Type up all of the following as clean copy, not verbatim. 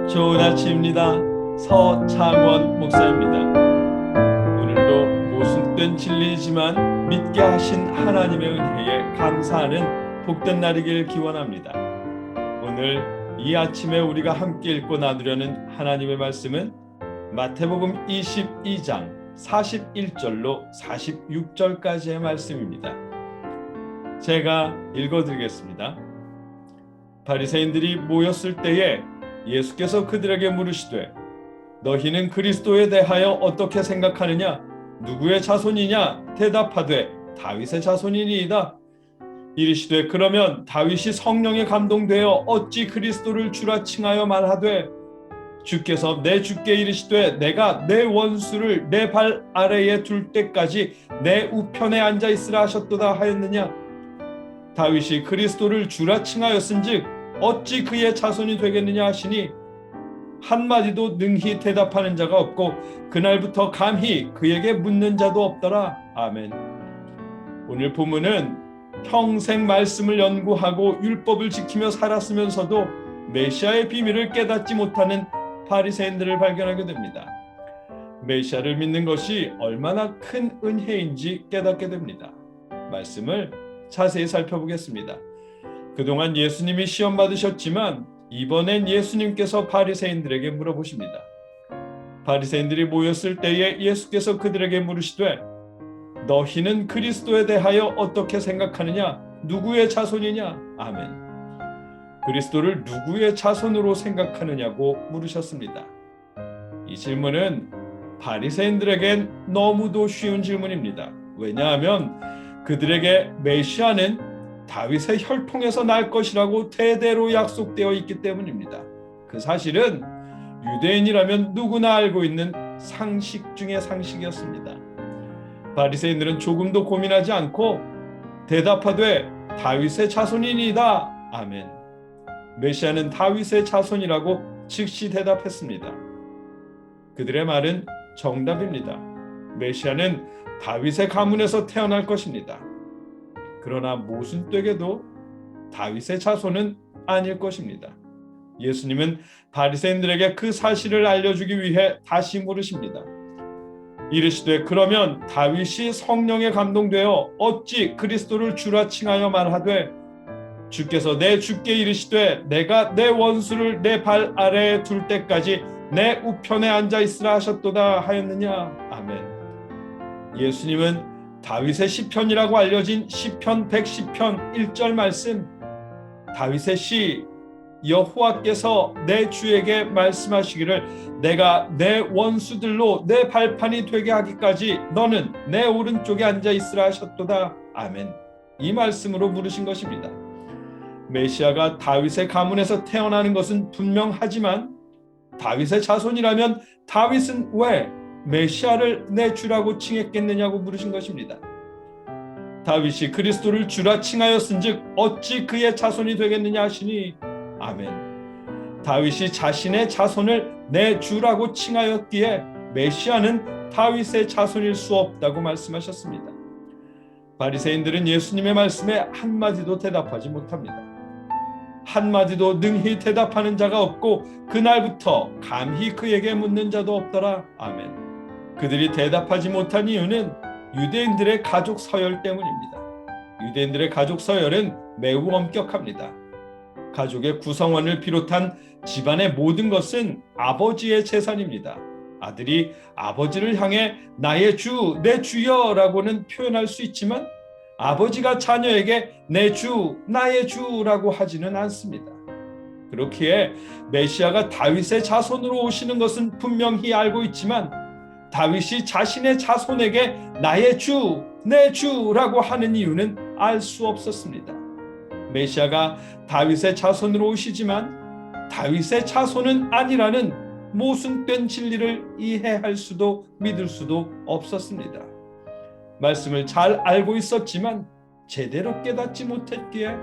좋은 아침입니다. 서창원 목사입니다. 오늘도 모순된 진리이지만 믿게 하신 하나님의 은혜에 감사하는 복된 날이길 기원합니다. 오늘 이 아침에 우리가 함께 읽고 나누려는 하나님의 말씀은 마태복음 22장 41절로 46절까지의 말씀입니다. 제가 읽어드리겠습니다. 바리새인들이 모였을 때에 예수께서 그들에게 물으시되 너희는 그리스도에 대하여 어떻게 생각하느냐? 누구의 자손이냐? 대답하되 다윗의 자손이니이다. 이르시되 그러면 다윗이 성령에 감동되어 어찌 그리스도를 주라 칭하여 말하되 주께서 내 주께 이르시되 내가 내 원수를 내 발 아래에 둘 때까지 내 우편에 앉아 있으라 하셨도다 하였느냐? 다윗이 그리스도를 주라 칭하였은즉 어찌 그의 자손이 되겠느냐 하시니 한마디도 능히 대답하는 자가 없고 그날부터 감히 그에게 묻는 자도 없더라. 아멘. 오늘 본문은 평생 말씀을 연구하고 율법을 지키며 살았으면서도 메시아의 비밀을 깨닫지 못하는 바리새인들을 발견하게 됩니다. 메시아를 믿는 것이 얼마나 큰 은혜인지 깨닫게 됩니다. 말씀을 자세히 살펴보겠습니다. 그동안 예수님이 시험 받으셨지만 이번엔 예수님께서 바리새인들에게 물어보십니다. 바리새인들이 모였을 때에 예수께서 그들에게 물으시되 너희는 그리스도에 대하여 어떻게 생각하느냐? 누구의 자손이냐? 아멘. 그리스도를 누구의 자손으로 생각하느냐고 물으셨습니다. 이 질문은 바리새인들에겐 너무도 쉬운 질문입니다. 왜냐하면 그들에게 메시아는 다윗의 혈통에서 날 것이라고 대대로 약속되어 있기 때문입니다. 그 사실은 유대인이라면 누구나 알고 있는 상식 중의 상식이었습니다. 바리새인들은 조금도 고민하지 않고 대답하되 다윗의 자손이니이다. 아멘. 메시아는 다윗의 자손이라고 즉시 대답했습니다. 그들의 말은 정답입니다. 메시아는 다윗의 가문에서 태어날 것입니다. 그러나 모순되게도 다윗의 자손은 아닐 것입니다. 예수님은 바리새인들에게 그 사실을 알려주기 위해 다시 물으십니다. 이르시되 그러면 다윗이 성령에 감동되어 어찌 그리스도를 주라 칭하여 말하되 주께서 내 주께 이르시되 내가 내 원수를 내 발 아래에 둘 때까지 내 우편에 앉아 있으라 하셨도다 하였느냐? 아멘. 예수님은 다윗의 시편이라고 알려진 시편 110편 1절 말씀, 다윗의 시 여호와께서 내 주에게 말씀하시기를 내가 내 원수들로 내 발판이 되게 하기까지 너는 내 오른쪽에 앉아 있으라 하셨도다. 아멘. 이 말씀으로 물으신 것입니다. 메시아가 다윗의 가문에서 태어나는 것은 분명하지만 다윗의 자손이라면 다윗은 왜 메시아를 내 주라고 칭했겠느냐고 물으신 것입니다. 다윗이 그리스도를 주라 칭하였은즉 어찌 그의 자손이 되겠느냐 하시니 아멘. 다윗이 자신의 자손을 내 주라고 칭하였기에 메시아는 다윗의 자손일 수 없다고 말씀하셨습니다. 바리새인들은 예수님의 말씀에 한마디도 대답하지 못합니다. 한마디도 능히 대답하는 자가 없고 그날부터 감히 그에게 묻는 자도 없더라. 아멘. 그들이 대답하지 못한 이유는 유대인들의 가족 서열 때문입니다. 유대인들의 가족 서열은 매우 엄격합니다. 가족의 구성원을 비롯한 집안의 모든 것은 아버지의 재산입니다. 아들이 아버지를 향해 나의 주, 내 주여라고는 표현할 수 있지만 아버지가 자녀에게 내 주, 나의 주라고 하지는 않습니다. 그렇기에 메시아가 다윗의 자손으로 오시는 것은 분명히 알고 있지만 다윗이 자신의 자손에게 나의 주, 내 주라고 하는 이유는 알 수 없었습니다. 메시아가 다윗의 자손으로 오시지만 다윗의 자손은 아니라는 모순된 진리를 이해할 수도 믿을 수도 없었습니다. 말씀을 잘 알고 있었지만 제대로 깨닫지 못했기에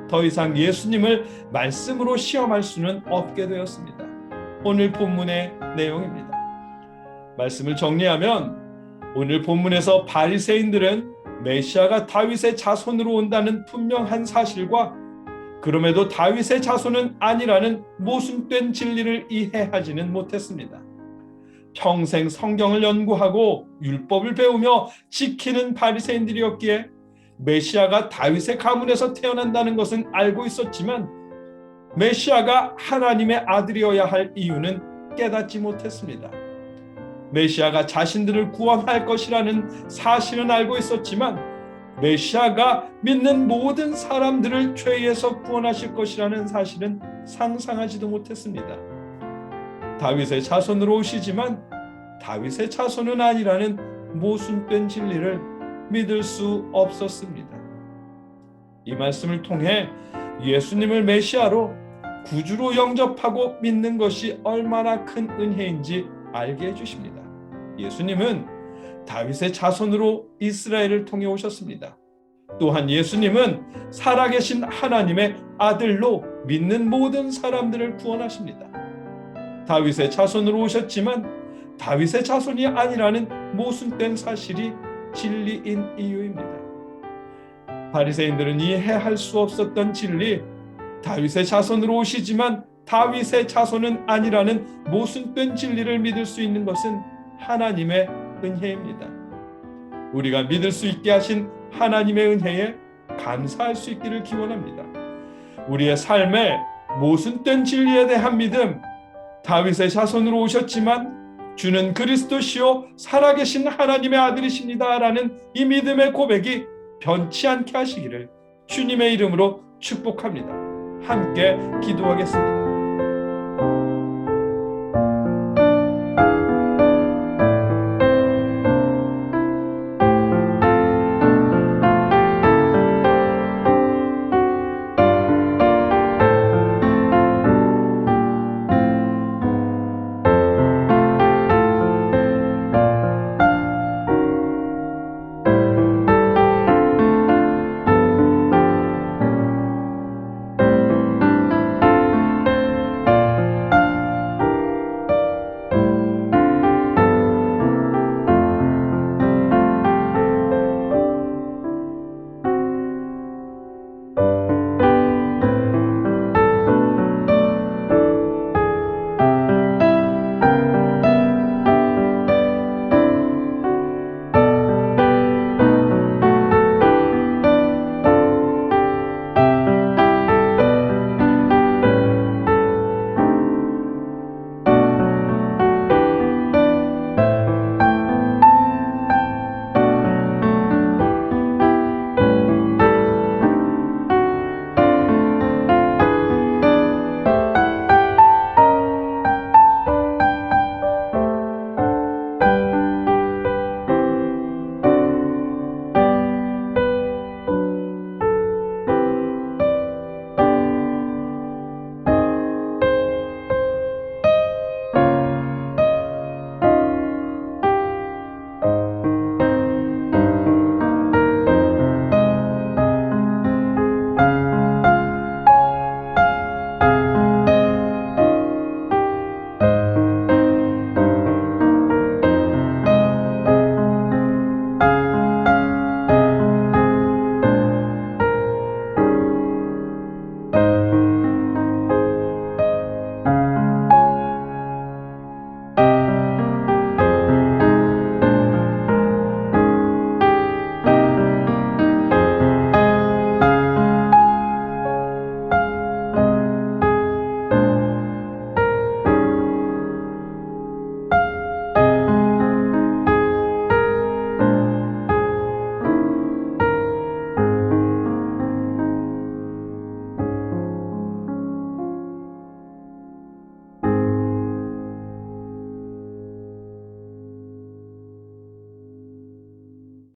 더 이상 예수님을 말씀으로 시험할 수는 없게 되었습니다. 오늘 본문의 내용입니다. 말씀을 정리하면 오늘 본문에서 바리새인들은 메시아가 다윗의 자손으로 온다는 분명한 사실과 그럼에도 다윗의 자손은 아니라는 모순된 진리를 이해하지는 못했습니다. 평생 성경을 연구하고 율법을 배우며 지키는 바리새인들이었기에 메시아가 다윗의 가문에서 태어난다는 것은 알고 있었지만 메시아가 하나님의 아들이어야 할 이유는 깨닫지 못했습니다. 메시아가 자신들을 구원할 것이라는 사실은 알고 있었지만 메시아가 믿는 모든 사람들을 죄에서 구원하실 것이라는 사실은 상상하지도 못했습니다. 다윗의 자손으로 오시지만 다윗의 자손은 아니라는 모순된 진리를 믿을 수 없었습니다. 이 말씀을 통해 예수님을 메시아로 구주로 영접하고 믿는 것이 얼마나 큰 은혜인지 알게 해주십니다. 예수님은 다윗의 자손으로 이스라엘을 통해 오셨습니다. 또한 예수님은 살아계신 하나님의 아들로 믿는 모든 사람들을 구원하십니다. 다윗의 자손으로 오셨지만 다윗의 자손이 아니라는 모순된 사실이 진리인 이유입니다. 바리새인들은 이해할 수 없었던 진리, 다윗의 자손으로 오시지만 다윗의 자손은 아니라는 모순된 진리를 믿을 수 있는 것은 하나님의 은혜입니다. 우리가 믿을 수 있게 하신 하나님의 은혜에 감사할 수 있기를 기원합니다. 우리의 삶에 모순된 진리에 대한 믿음, 다윗의 자손으로 오셨지만 주는 그리스도시요 살아계신 하나님의 아들이십니다 라는 이 믿음의 고백이 변치 않게 하시기를 주님의 이름으로 축복합니다. 함께 기도하겠습니다.